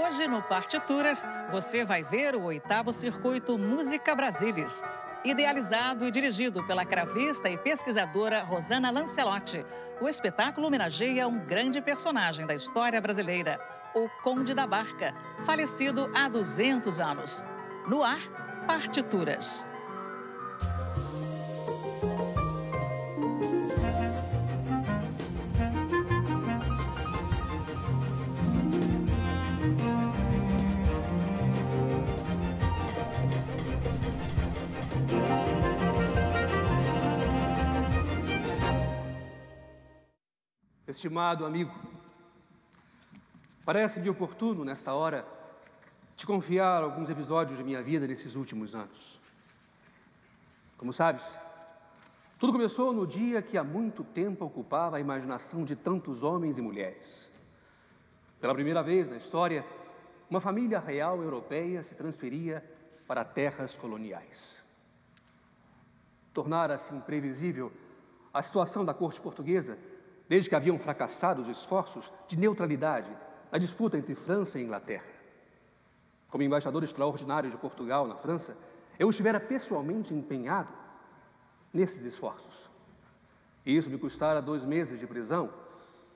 Hoje, no Partituras, você vai ver o 8º Circuito Música Brasilis, idealizado e dirigido pela cravista e pesquisadora Rosana Lancelotti. O espetáculo homenageia um grande personagem da história brasileira, o Conde da Barca, falecido há 200 anos. No ar, Partituras. Estimado amigo, parece-me oportuno, nesta hora, te confiar alguns episódios de minha vida nesses últimos anos. Como sabes, tudo começou no dia que há muito tempo ocupava a imaginação de tantos homens e mulheres. Pela primeira vez na história, uma família real europeia se transferia para terras coloniais. Tornara-se imprevisível a situação da corte portuguesa, desde que haviam fracassado os esforços de neutralidade na disputa entre França e Inglaterra. Como embaixador extraordinário de Portugal na França, eu estivera pessoalmente empenhado nesses esforços. E isso me custara 2 meses de prisão,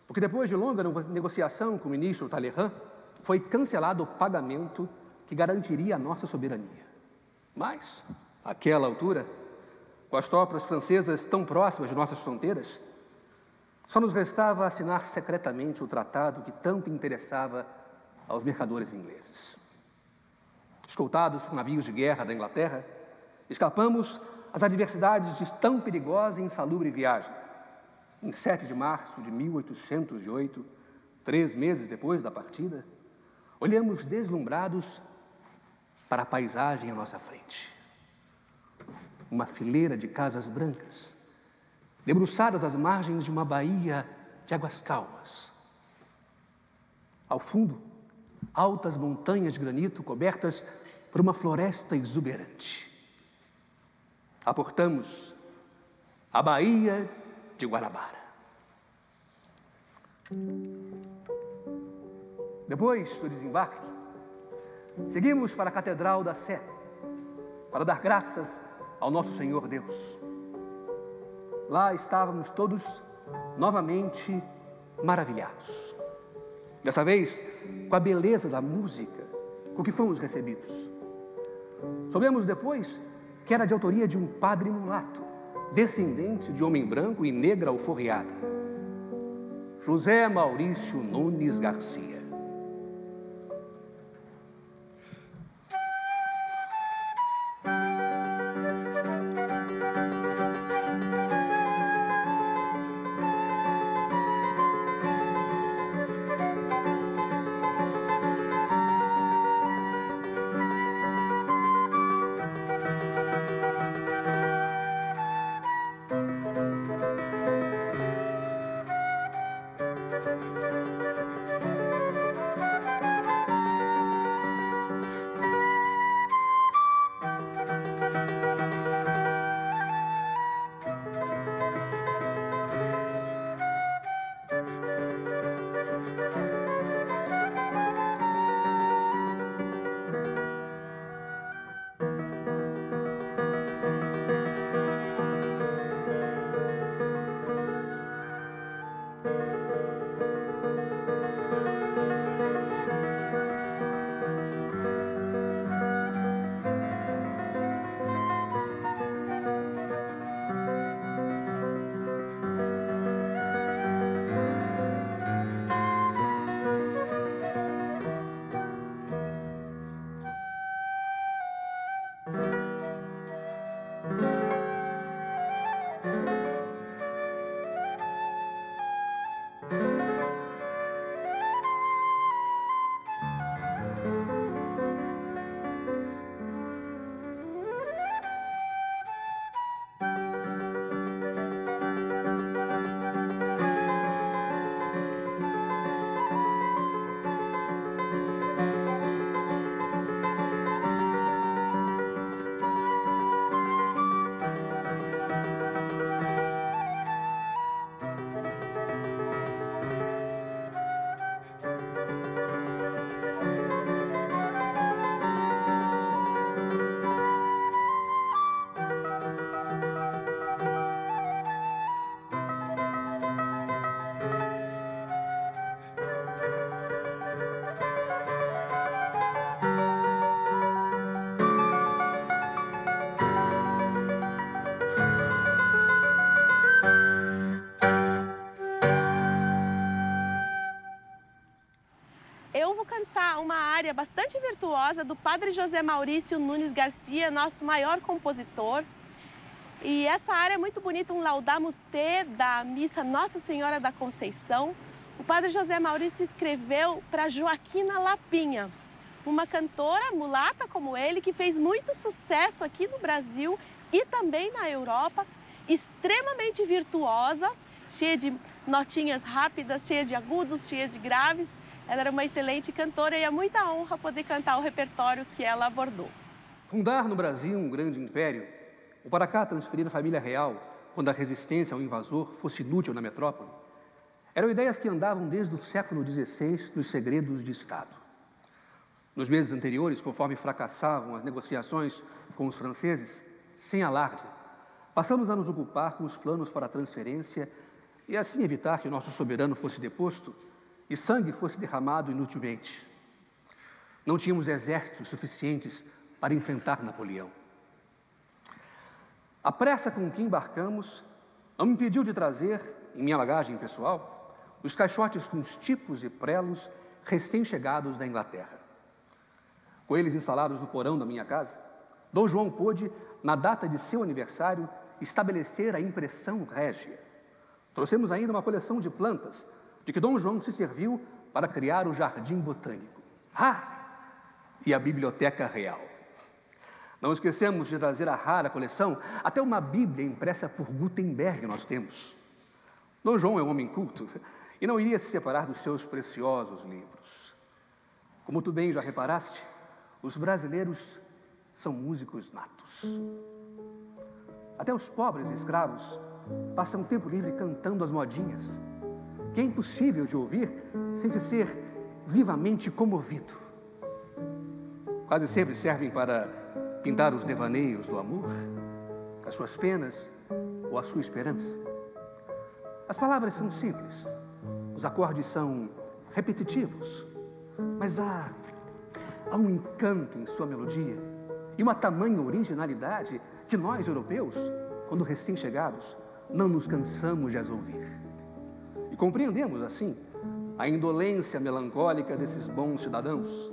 porque depois de longa negociação com o ministro Talleyrand, foi cancelado o pagamento que garantiria a nossa soberania. Mas, àquela altura, com as tropas francesas tão próximas de nossas fronteiras, só nos restava assinar secretamente o tratado que tanto interessava aos mercadores ingleses. Escoltados por navios de guerra da Inglaterra, escapamos às adversidades de tão perigosa e insalubre viagem. Em 7 de março de 1808, 3 meses depois da partida, olhamos deslumbrados para a paisagem à nossa frente. Uma fileira de casas brancas, debruçadas às margens de uma baía de águas calmas. Ao fundo, altas montanhas de granito cobertas por uma floresta exuberante. Aportamos a Baía de Guanabara. Depois do desembarque, seguimos para a Catedral da Sé, para dar graças ao nosso Senhor Deus. Lá estávamos todos novamente maravilhados. Dessa vez, com a beleza da música com que fomos recebidos. Soubemos depois que era de autoria de um padre mulato, descendente de homem branco e negra alforriada, José Maurício Nunes Garcia. eu vou cantar uma área bastante virtuosa do Padre José Maurício Nunes Garcia, nosso maior compositor. E essa área é muito bonita, um Laudamus Te da missa Nossa Senhora da Conceição. O Padre José Maurício escreveu para Joaquina Lapinha, uma cantora mulata como ele, que fez muito sucesso aqui no Brasil e também na Europa, extremamente virtuosa, cheia de notinhas rápidas, cheia de agudos, cheia de graves. Ela era uma excelente cantora e é muita honra poder cantar o repertório que ela abordou. Fundar no Brasil um grande império, ou para cá transferir a família real quando a resistência ao invasor fosse inútil na metrópole, eram ideias que andavam desde o século XVI nos segredos de Estado. Nos meses anteriores, conforme fracassavam as negociações com os franceses, sem alarde, passamos a nos ocupar com os planos para a transferência e assim evitar que o nosso soberano fosse deposto e sangue fosse derramado inutilmente. Não tínhamos exércitos suficientes para enfrentar Napoleão. A pressa com que embarcamos não me impediu de trazer, em minha bagagem pessoal, os caixotes com os tipos e prelos recém-chegados da Inglaterra. Com eles instalados no porão da minha casa, Dom João pôde, na data de seu aniversário, estabelecer a impressão régia. Trouxemos ainda uma coleção de plantas, de que Dom João se serviu para criar o Jardim Botânico. E a Biblioteca Real. Não esquecemos de trazer a rara coleção, até uma Bíblia impressa por Gutenberg nós temos. Dom João é um homem culto e não iria se separar dos seus preciosos livros. Como tu bem já reparaste, os brasileiros são músicos natos. Até os pobres escravos passam tempo livre cantando as modinhas, que é impossível de ouvir sem se ser vivamente comovido. Quase sempre servem para pintar os devaneios do amor, as suas penas ou a sua esperança. As palavras são simples, os acordes são repetitivos, mas há um encanto em sua melodia e uma tamanha originalidade que nós, europeus, quando recém-chegados, não nos cansamos de as ouvir. E compreendemos, assim, a indolência melancólica desses bons cidadãos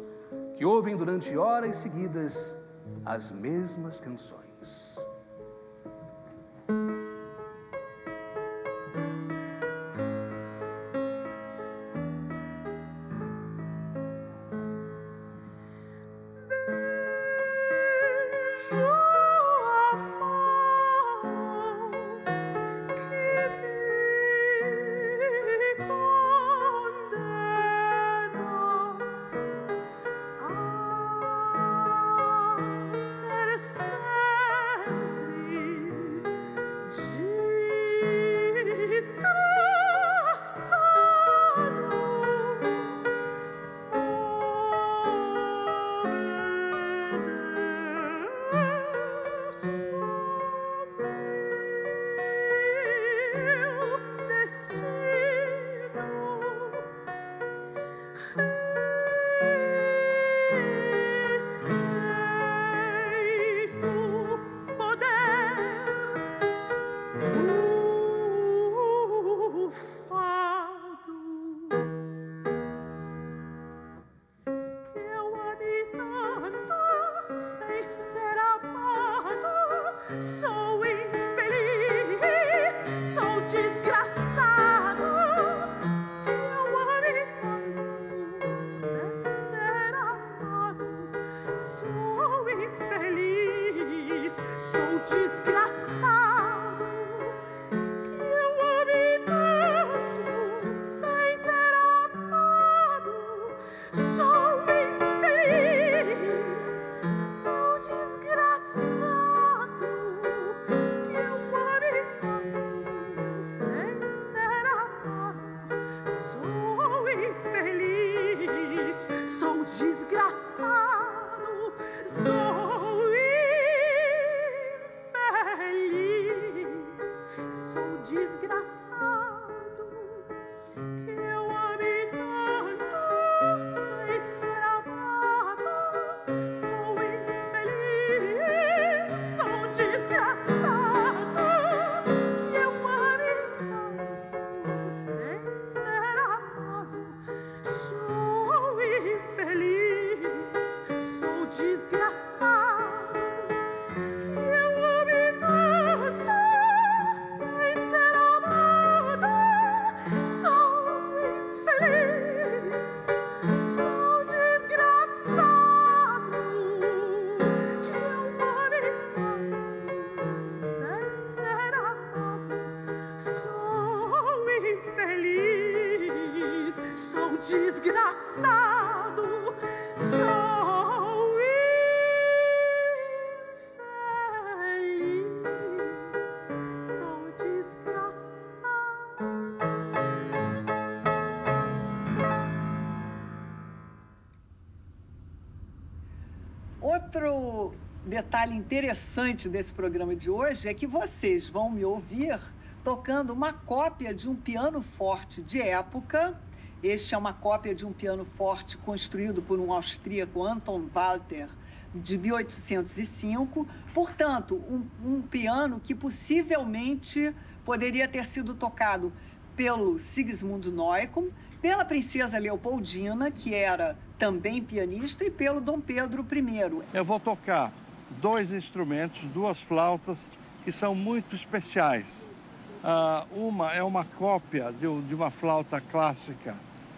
que ouvem durante horas seguidas as mesmas canções. desgraçado, sou infeliz, sou desgraçado. Outro detalhe interessante desse programa de hoje é que vocês vão me ouvir tocando uma cópia de um piano forte de época. Este é uma cópia de um piano forte construído por um austríaco, Anton Walter, de 1805. Portanto, um piano que possivelmente poderia ter sido tocado pelo Sigismund Neukomm, pela princesa Leopoldina, que era também pianista, e pelo Dom Pedro I. Eu vou tocar 2 instrumentos, 2 flautas, que são muito especiais. Uma é uma cópia de uma flauta clássica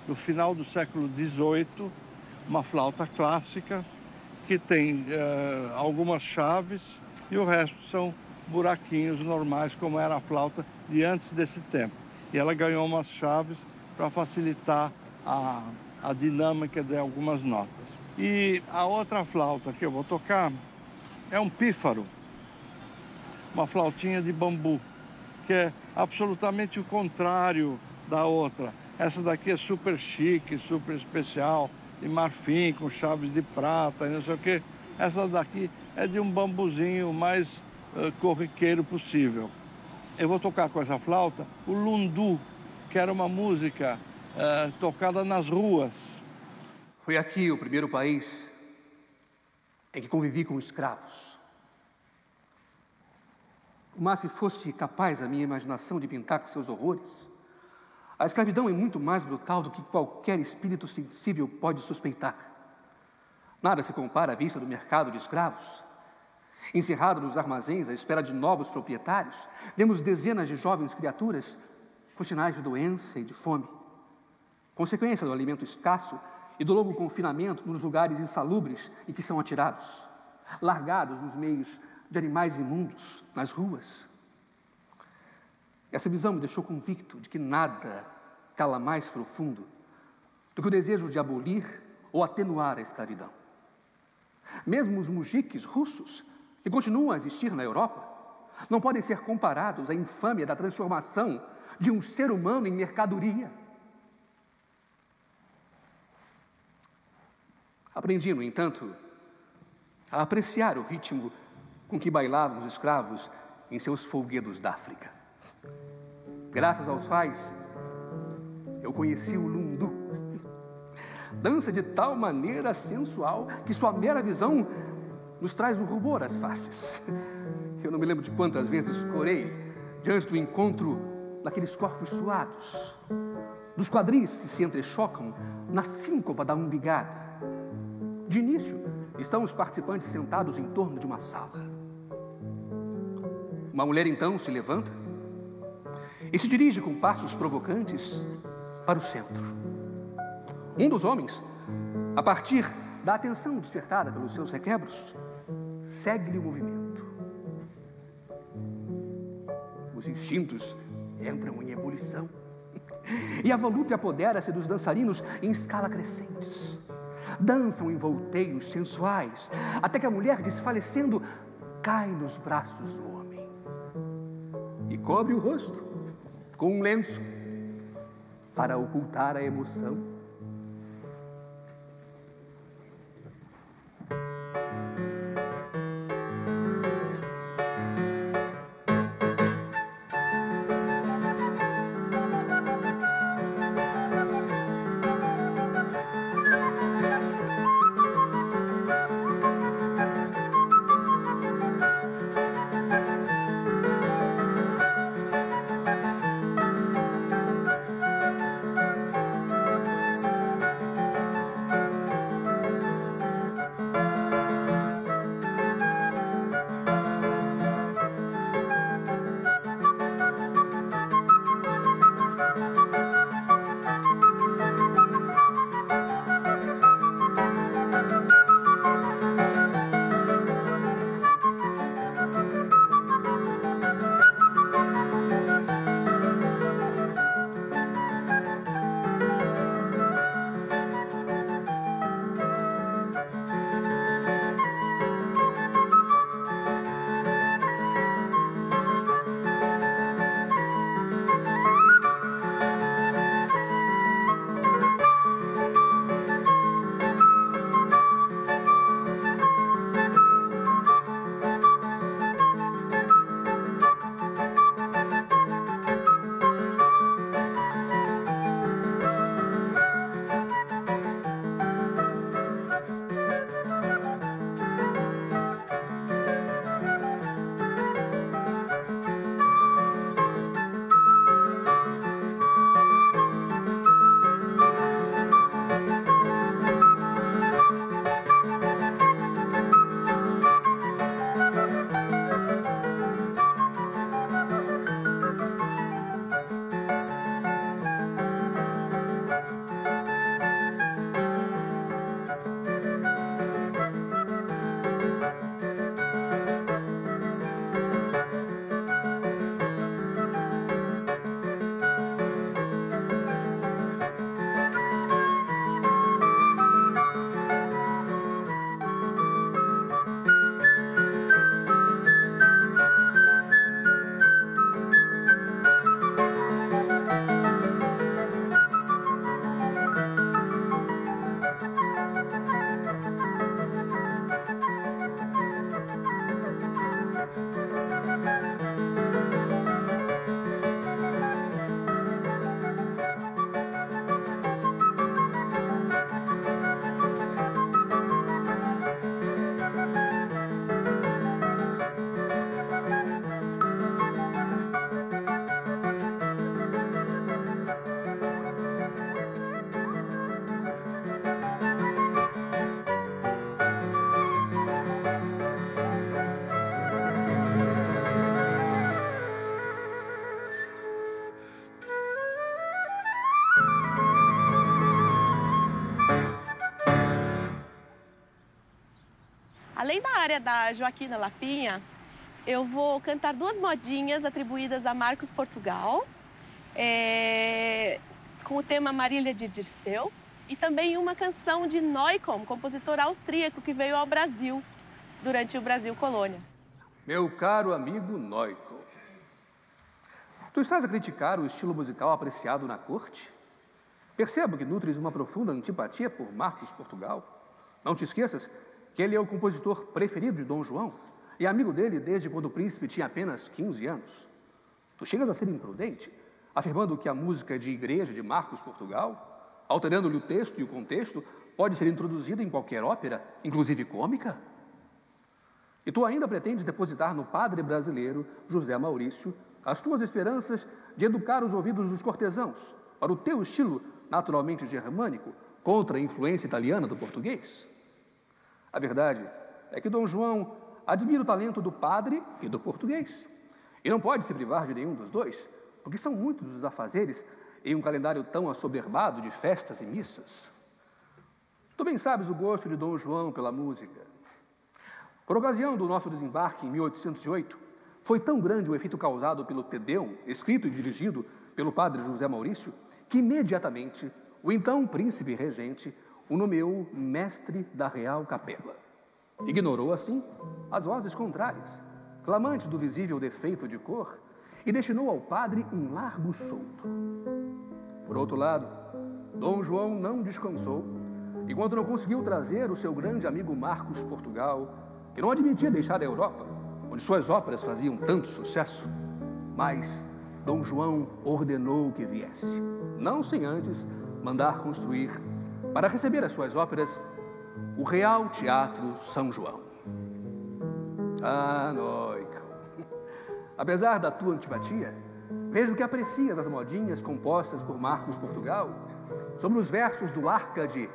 do final do século XVIII, uma flauta clássica que tem algumas chaves e o resto são buraquinhos normais, como era a flauta de antes desse tempo. E ela ganhou umas chaves para facilitar a dinâmica de algumas notas. E a outra flauta que eu vou tocar é um pífaro, uma flautinha de bambu, que é absolutamente o contrário da outra. Essa daqui é super chique, super especial, de marfim, com chaves de prata e não sei o quê. Essa daqui é de um bambuzinho mais corriqueiro possível. Eu vou tocar com essa flauta o lundu, que era uma música tocada nas ruas. Foi aqui o primeiro país em que convivi com escravos. Mas se fosse capaz a minha imaginação de pintar seus horrores, a escravidão é muito mais brutal do que qualquer espírito sensível pode suspeitar. Nada se compara à vista do mercado de escravos. Encerrado nos armazéns à espera de novos proprietários, vemos dezenas de jovens criaturas com sinais de doença e de fome, consequência do alimento escasso e do longo confinamento nos lugares insalubres em que são atirados, largados nos meios de animais imundos, nas ruas. Essa visão me deixou convicto de que nada cala mais profundo do que o desejo de abolir ou atenuar a escravidão. Mesmo os mujiques russos, que continuam a existir na Europa, não podem ser comparados à infâmia da transformação de um ser humano em mercadoria. Aprendi, no entanto, a apreciar o ritmo com que bailavam os escravos em seus folguedos da África, graças aos quais eu conheci o lundu. Dança de tal maneira sensual que sua mera visão nos traz um rubor às faces. Eu não me lembro de quantas vezes corei diante do encontro daqueles corpos suados, dos quadris que se entrechocam na síncopa da umbigada. De início, estão os participantes sentados em torno de uma sala. Uma mulher então se levanta e se dirige com passos provocantes para o centro. Um dos homens, a partir da atenção despertada pelos seus requebros, segue-lhe o movimento. Os instintos entram em ebulição e a volúpia apodera-se dos dançarinos em escala crescentes. Dançam em volteios sensuais, até que a mulher, desfalecendo, cai nos braços do homem e cobre o rosto com um lenço para ocultar a emoção. Além da área da Joaquina Lapinha, eu vou cantar 2 modinhas atribuídas a Marcos Portugal, com o tema Marília de Dirceu, e também uma canção de Neukomm, compositor austríaco que veio ao Brasil durante o Brasil Colônia. Meu caro amigo Neukomm, tu estás a criticar o estilo musical apreciado na corte? Percebo que nutres uma profunda antipatia por Marcos Portugal. Não te esqueças que ele é o compositor preferido de Dom João e amigo dele desde quando o príncipe tinha apenas 15 anos. Tu chegas a ser imprudente, afirmando que a música de igreja de Marcos Portugal, alterando-lhe o texto e o contexto, pode ser introduzida em qualquer ópera, inclusive cômica? E tu ainda pretendes depositar no padre brasileiro, José Maurício, as tuas esperanças de educar os ouvidos dos cortesãos para o teu estilo naturalmente germânico, contra a influência italiana do português? A verdade é que Dom João admira o talento do padre e do português, e não pode se privar de nenhum dos dois, porque são muitos os afazeres em um calendário tão assoberbado de festas e missas. Tu bem sabes o gosto de Dom João pela música. Por ocasião do nosso desembarque em 1808, foi tão grande o efeito causado pelo Te Deum, escrito e dirigido pelo padre José Maurício, que imediatamente o então príncipe regente o nomeou mestre da Real Capela. Ignorou, assim, as vozes contrárias, clamantes do visível defeito de cor, e destinou ao padre um largo solto. Por outro lado, Dom João não descansou, enquanto não conseguiu trazer o seu grande amigo Marcos Portugal, que não admitia deixar a Europa, onde suas óperas faziam tanto sucesso. Mas Dom João ordenou que viesse, não sem antes mandar construir, para receber as suas óperas, o Real Teatro São João. Ah, Neukomm, apesar da tua antipatia, vejo que aprecias as modinhas compostas por Marcos Portugal sobre os versos do Arca de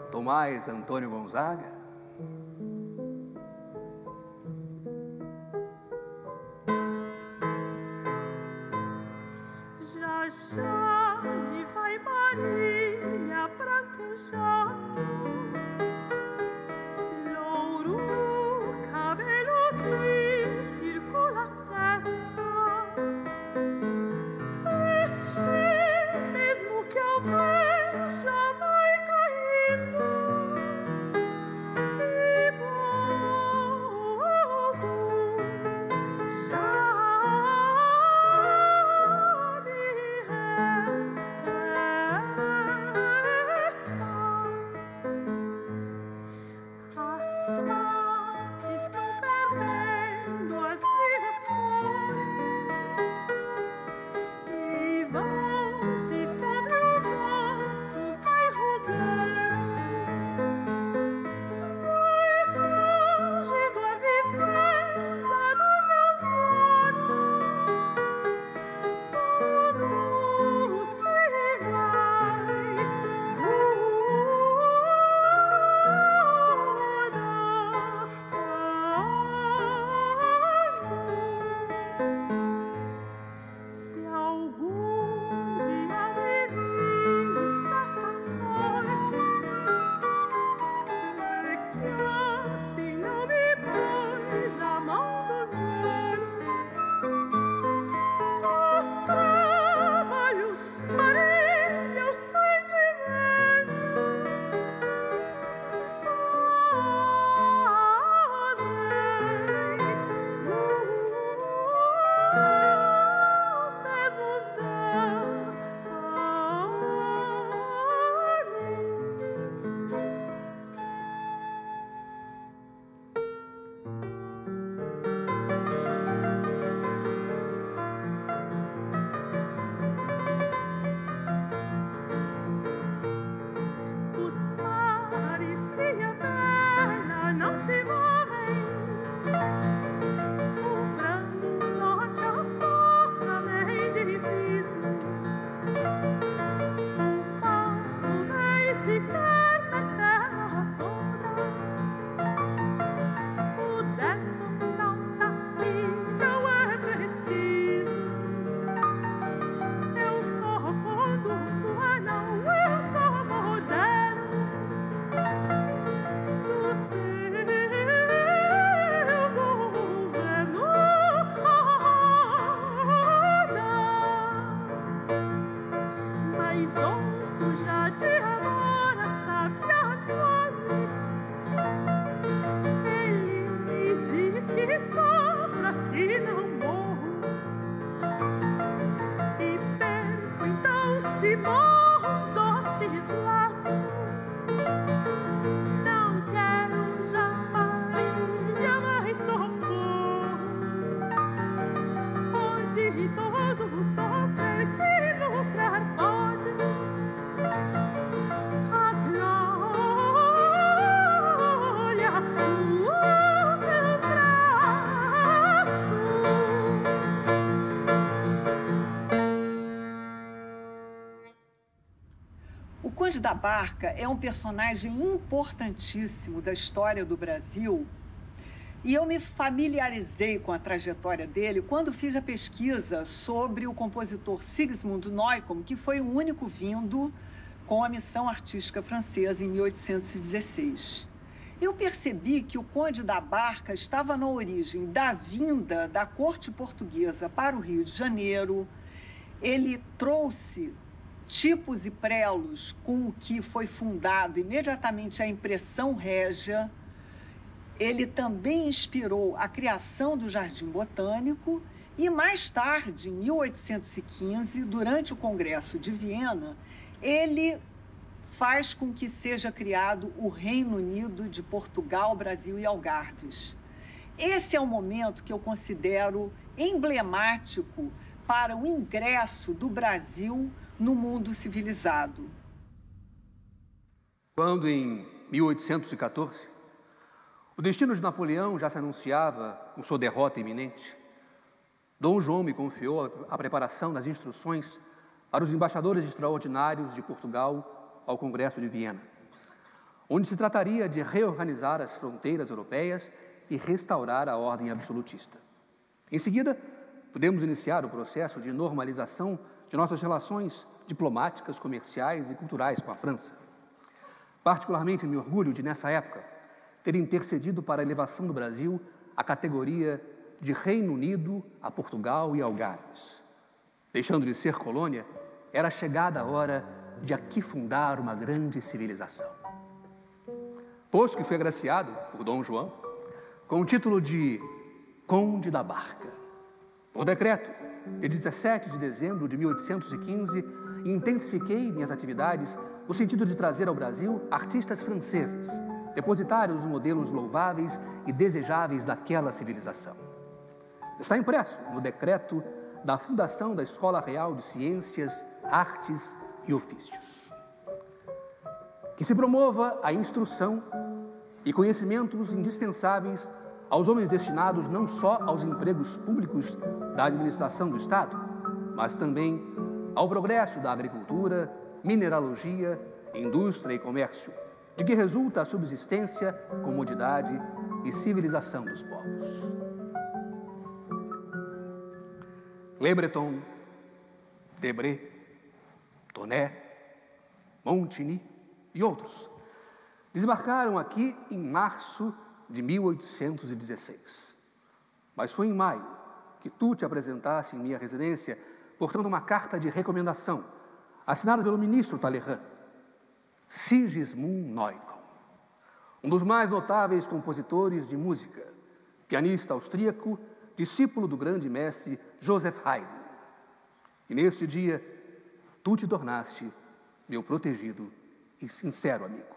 Tomás Antônio Gonzaga. Já já me vai Marília branquejar, louro cabelo que circula a testa, este mesmo que eu vejo vai caindo, e da Barca é um personagem importantíssimo da história do Brasil e eu me familiarizei com a trajetória dele quando fiz a pesquisa sobre o compositor Sigismund Neukomm, que foi o único vindo com a missão artística francesa em 1816. Eu percebi que o Conde da Barca estava na origem da vinda da corte portuguesa para o Rio de Janeiro. Ele trouxe tipos e prelos com o que foi fundado imediatamente a Impressão Régia. Ele também inspirou a criação do Jardim Botânico e, mais tarde, em 1815, durante o Congresso de Viena, ele faz com que seja criado o Reino Unido de Portugal, Brasil e Algarves. Esse é um momento que eu considero emblemático para o ingresso do Brasil no mundo civilizado. Quando, em 1814, o destino de Napoleão já se anunciava com sua derrota iminente, Dom João me confiou a preparação das instruções para os embaixadores extraordinários de Portugal ao Congresso de Viena, onde se trataria de reorganizar as fronteiras europeias e restaurar a ordem absolutista. Em seguida, podemos iniciar o processo de normalização de nossas relações diplomáticas, comerciais e culturais com a França. Particularmente me orgulho de, nessa época, ter intercedido para a elevação do Brasil à categoria de Reino Unido a Portugal e Algarves. Deixando de ser colônia, era chegada a hora de aqui fundar uma grande civilização. Posto que fui agraciado por Dom João com o título de Conde da Barca. Por decreto, de 17 de dezembro de 1815, intensifiquei minhas atividades no sentido de trazer ao Brasil artistas franceses, depositários dos modelos louváveis e desejáveis daquela civilização. Está impresso no decreto da fundação da Escola Real de Ciências, Artes e Ofícios. Que se promova a instrução e conhecimentos indispensáveis aos homens destinados não só aos empregos públicos da administração do Estado, mas também ao progresso da agricultura, mineralogia, indústria e comércio, de que resulta a subsistência, comodidade e civilização dos povos. Le Breton, Debré, Tonnerre, Montigny e outros desembarcaram aqui em março de 1816. Mas foi em maio que tu te apresentaste em minha residência, portando uma carta de recomendação, assinada pelo ministro Talleyrand, Sigismund Neukomm, um dos mais notáveis compositores de música, pianista austríaco, discípulo do grande mestre Joseph Haydn. E neste dia, tu te tornaste meu protegido e sincero amigo.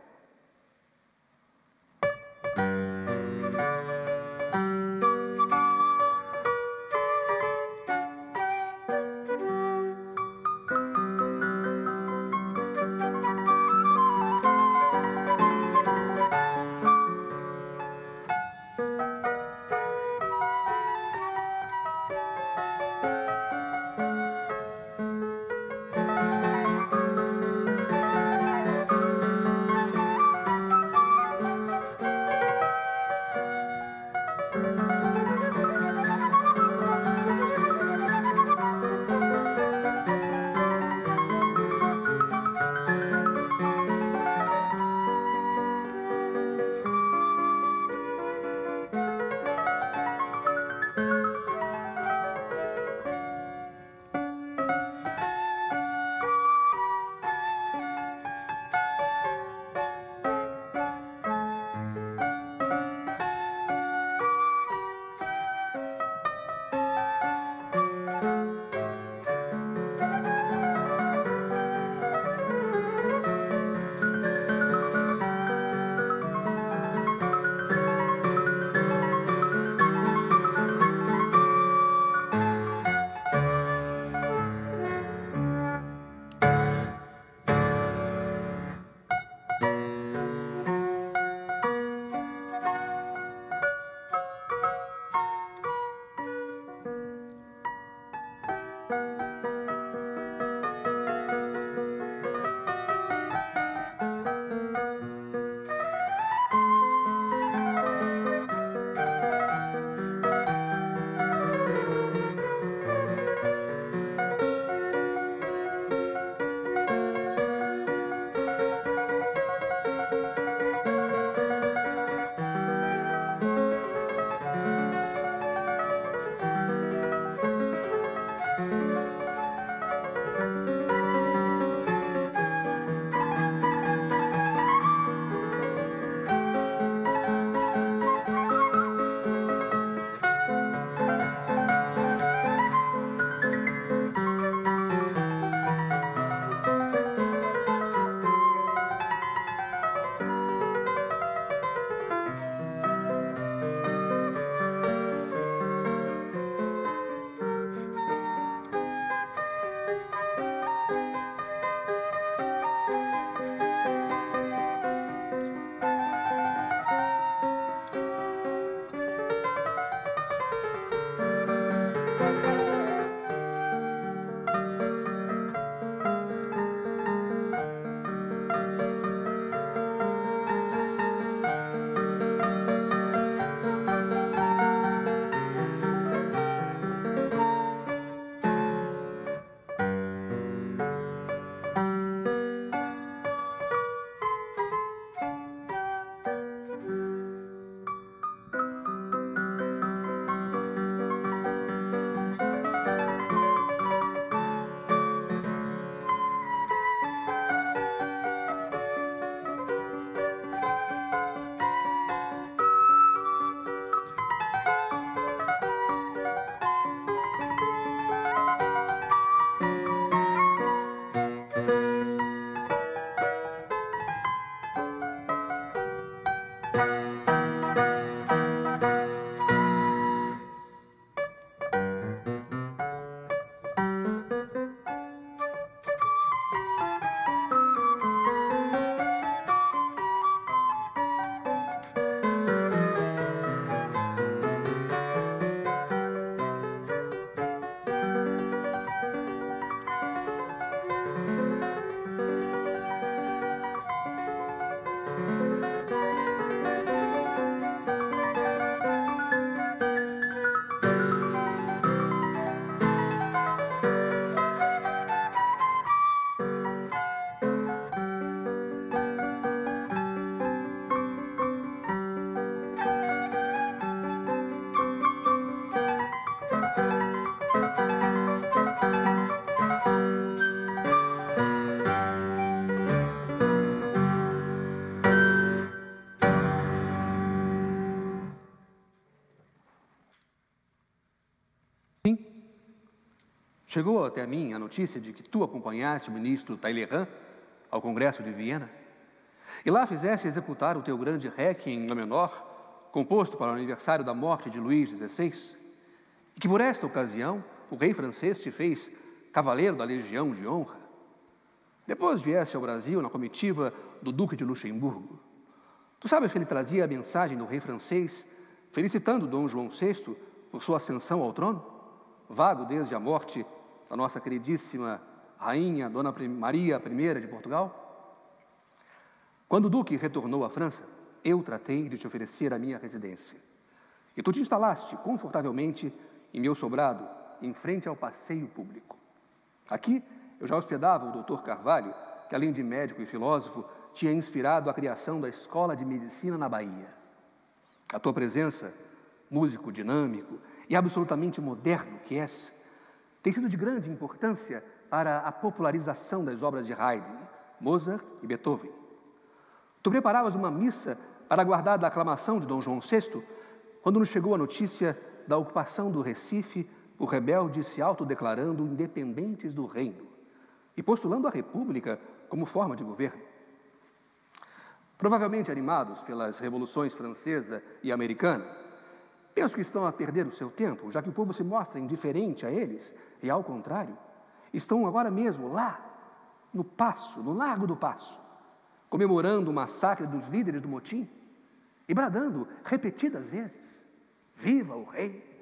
Chegou até mim a notícia de que tu acompanhaste o ministro Talleyrand ao Congresso de Viena e lá fizeste executar o teu grande Requiem em Lá menor, composto para o aniversário da morte de Luís XVI, e que por esta ocasião o rei francês te fez cavaleiro da Legião de Honra. Depois vieste ao Brasil na comitiva do Duque de Luxemburgo. Tu sabes que ele trazia a mensagem do rei francês, felicitando Dom João VI por sua ascensão ao trono, vago desde a morte da nossa queridíssima rainha, Dona Maria I de Portugal? Quando o Duque retornou à França, eu tratei de te oferecer a minha residência. E tu te instalaste confortavelmente em meu sobrado, em frente ao passeio público. Aqui, eu já hospedava o Dr. Carvalho, que além de médico e filósofo, tinha inspirado a criação da Escola de Medicina na Bahia. A tua presença, músico dinâmico e absolutamente moderno que és, tem sido de grande importância para a popularização das obras de Haydn, Mozart e Beethoven. Tu preparavas uma missa para aguardar a aclamação de Dom João VI, quando nos chegou a notícia da ocupação do Recife por rebeldes se autodeclarando independentes do reino e postulando a república como forma de governo. Provavelmente animados pelas revoluções francesa e americana, penso que estão a perder o seu tempo, já que o povo se mostra indiferente a eles e, ao contrário, estão agora mesmo lá, no Paço, no Largo do Paço, comemorando o massacre dos líderes do motim e bradando repetidas vezes: viva o rei!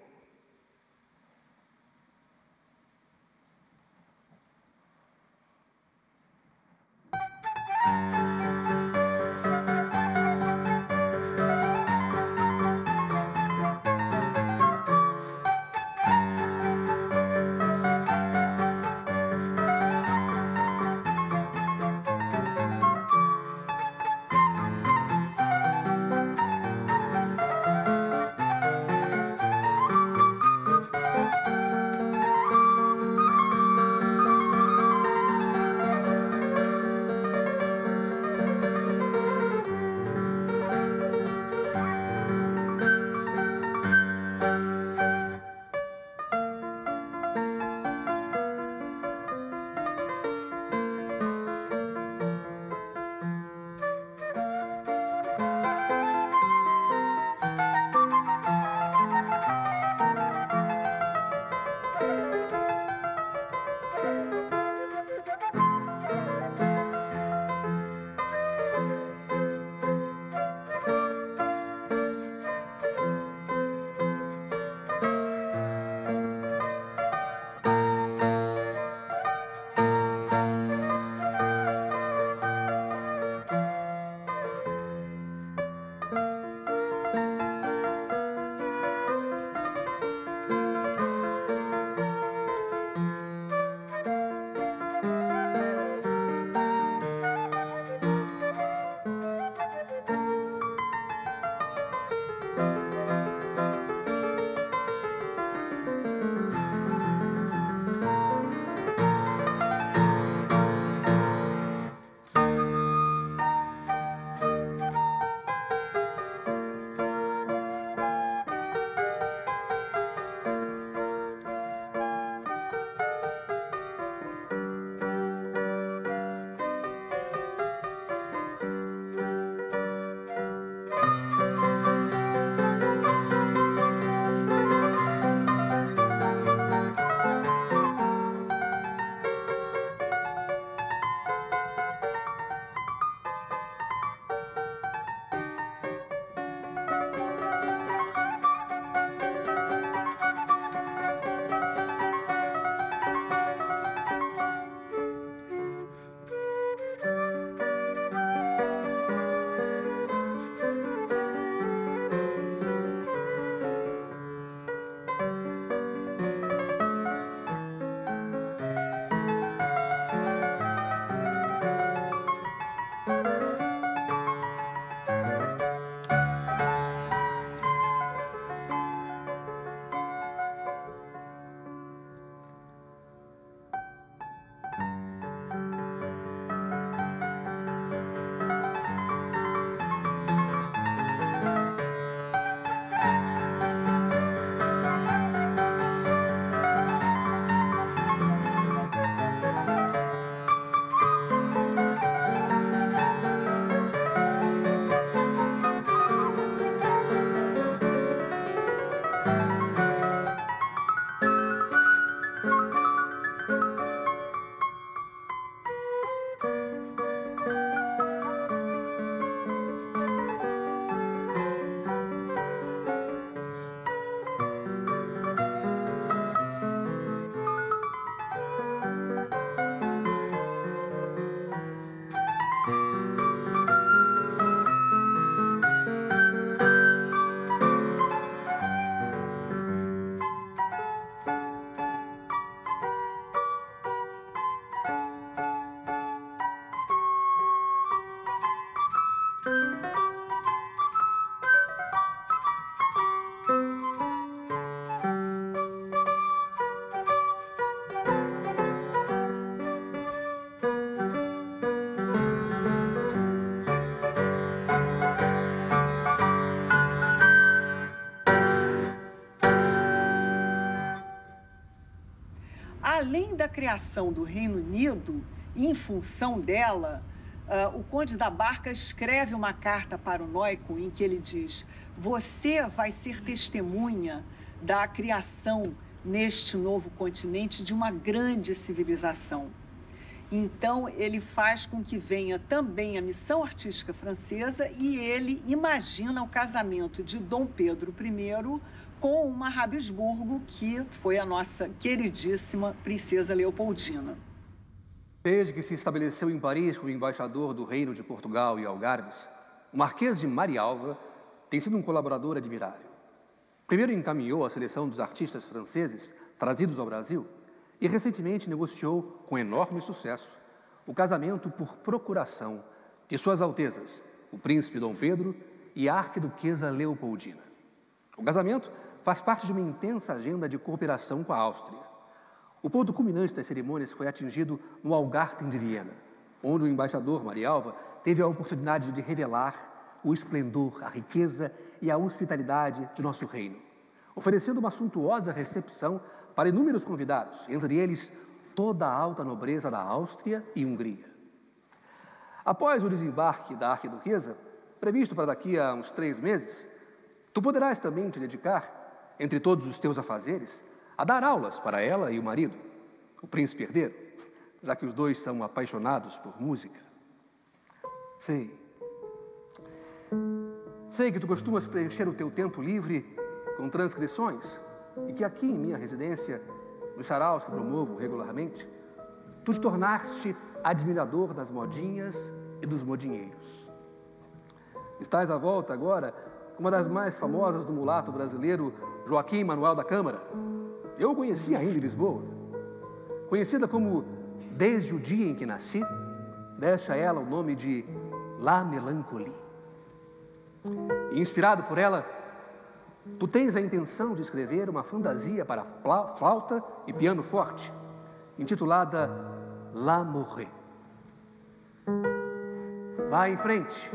além da criação do Reino Unido, em função dela, o Conde da Barca escreve uma carta para o Neuco em que ele diz: você vai ser testemunha da criação neste novo continente de uma grande civilização. Então, ele faz com que venha também a missão artística francesa e ele imagina o casamento de Dom Pedro I com uma Habsburgo, que foi a nossa queridíssima princesa Leopoldina. Desde que se estabeleceu em Paris como embaixador do Reino de Portugal e Algarves, o Marquês de Marialva tem sido um colaborador admirável. Primeiro encaminhou a seleção dos artistas franceses trazidos ao Brasil e recentemente negociou, com enorme sucesso, o casamento por procuração de Suas Altezas, o Príncipe Dom Pedro e a Arquiduquesa Leopoldina. O casamento faz parte de uma intensa agenda de cooperação com a Áustria. O ponto culminante das cerimônias foi atingido no Algarten de Viena, onde o embaixador Marialva teve a oportunidade de revelar o esplendor, a riqueza e a hospitalidade de nosso reino, oferecendo uma suntuosa recepção para inúmeros convidados, entre eles toda a alta nobreza da Áustria e Hungria. Após o desembarque da arquiduquesa, previsto para daqui a uns 3 meses, tu poderás também te dedicar, entre todos os teus afazeres, a dar aulas para ela e o marido, o príncipe herdeiro, já que os dois são apaixonados por música. Sei que tu costumas preencher o teu tempo livre com transcrições e que aqui em minha residência, nos saraus que promovo regularmente, tu te tornaste admirador das modinhas e dos modinheiros. Estás à volta agora com uma das mais famosas do mulato brasileiro, Joaquim Manuel da Câmara. Eu o conheci ainda em Lisboa. Conhecida como Desde o Dia em que Nasci, deste a ela o nome de La Mélancolie. E inspirado por ela, tu tens a intenção de escrever uma fantasia para flauta e piano forte, intitulada La Morée. Vá em frente,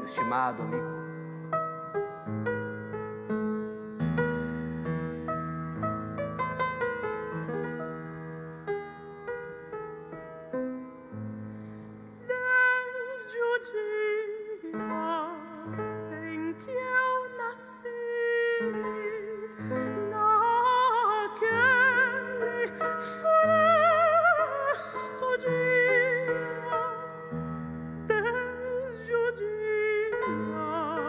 estimado amigo. Desde o dia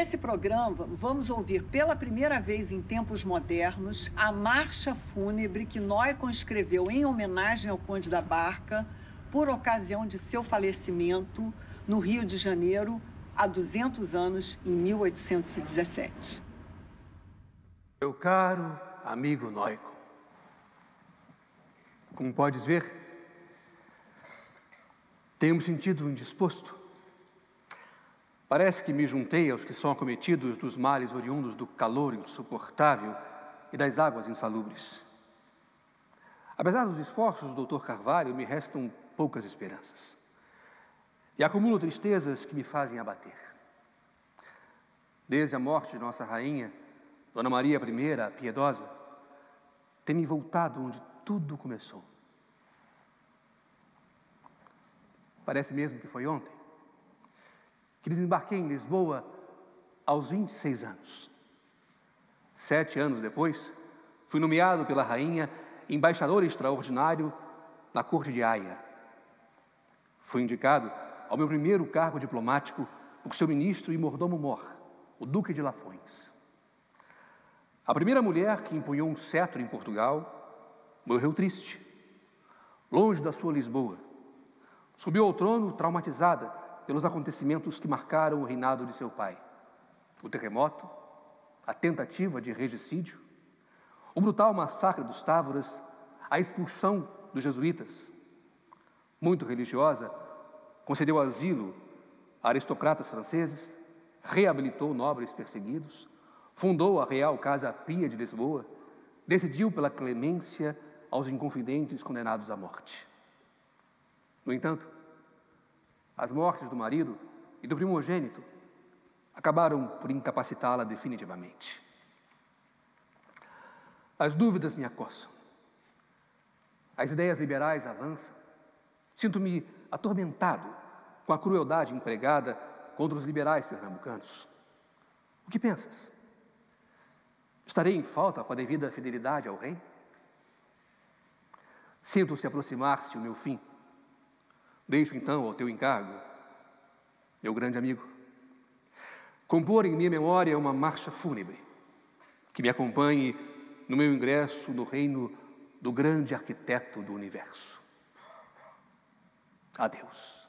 nesse programa, vamos ouvir pela primeira vez em tempos modernos a marcha fúnebre que Noicon escreveu em homenagem ao Conde da Barca por ocasião de seu falecimento no Rio de Janeiro há 200 anos, em 1817. Meu caro amigo Noicon, como podes ver, tenho me sentido indisposto. Parece que me juntei aos que são acometidos dos males oriundos do calor insuportável e das águas insalubres. Apesar dos esforços do Dr. Carvalho, me restam poucas esperanças. E acumulo tristezas que me fazem abater. Desde a morte de nossa rainha, Dona Maria I, a Piedosa, tem me voltado onde tudo começou. Parece mesmo que foi ontem que desembarquei em Lisboa aos 26 anos. 7 anos depois, fui nomeado pela rainha embaixador extraordinário na corte de Haia. Fui indicado ao meu primeiro cargo diplomático por seu ministro e mordomo-mor, o Duque de Lafões. A primeira mulher que empunhou um cetro em Portugal morreu triste, longe da sua Lisboa. Subiu ao trono traumatizada pelos acontecimentos que marcaram o reinado de seu pai. O terremoto, a tentativa de regicídio, o brutal massacre dos Távoras, a expulsão dos jesuítas. Muito religiosa, concedeu asilo a aristocratas franceses, reabilitou nobres perseguidos, fundou a Real Casa Pia de Lisboa, decidiu pela clemência aos inconfidentes condenados à morte. No entanto, as mortes do marido e do primogênito acabaram por incapacitá-la definitivamente. As dúvidas me acossam. As ideias liberais avançam. Sinto-me atormentado com a crueldade empregada contra os liberais pernambucanos. O que pensas? Estarei em falta com a devida fidelidade ao rei? Sinto-se aproximar-se o meu fim. Deixo então ao teu encargo, meu grande amigo, compor em minha memória uma marcha fúnebre que me acompanhe no meu ingresso no reino do grande arquiteto do universo. Adeus.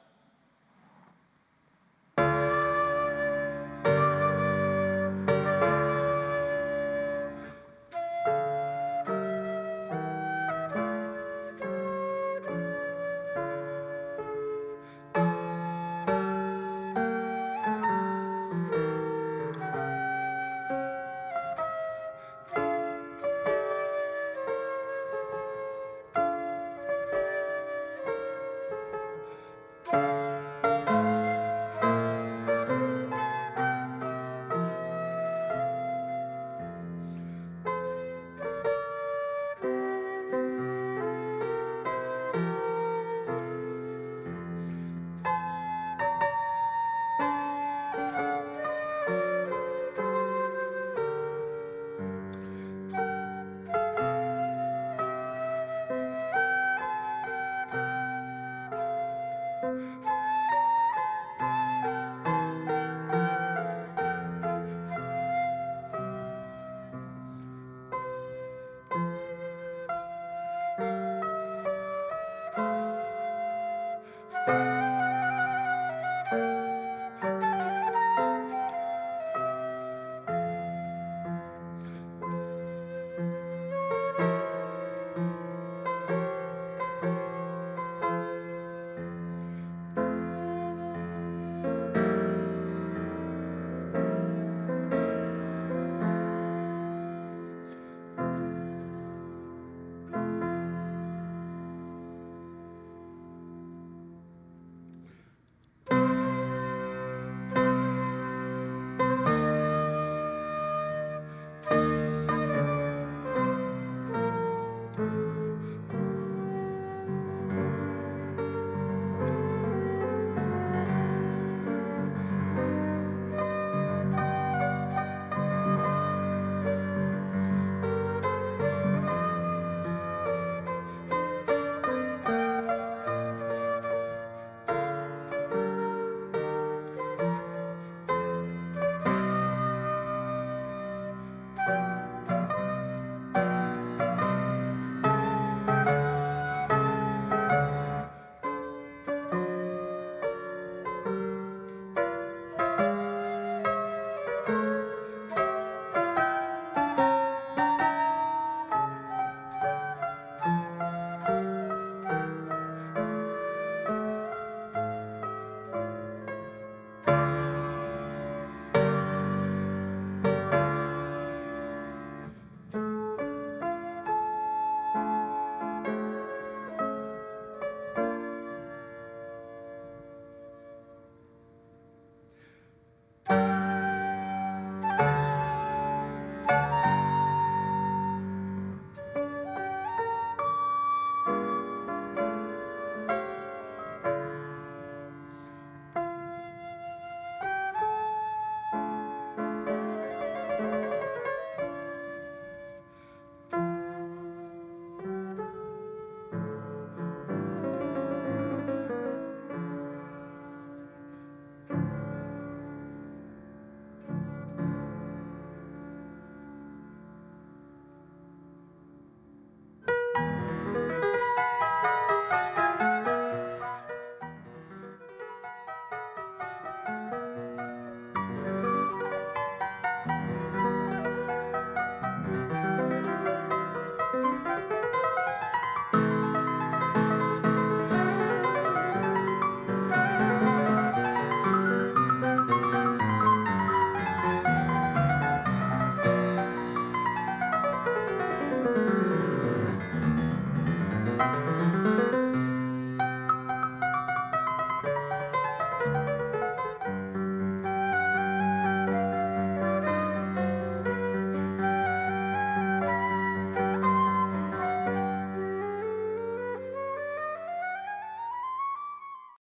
Música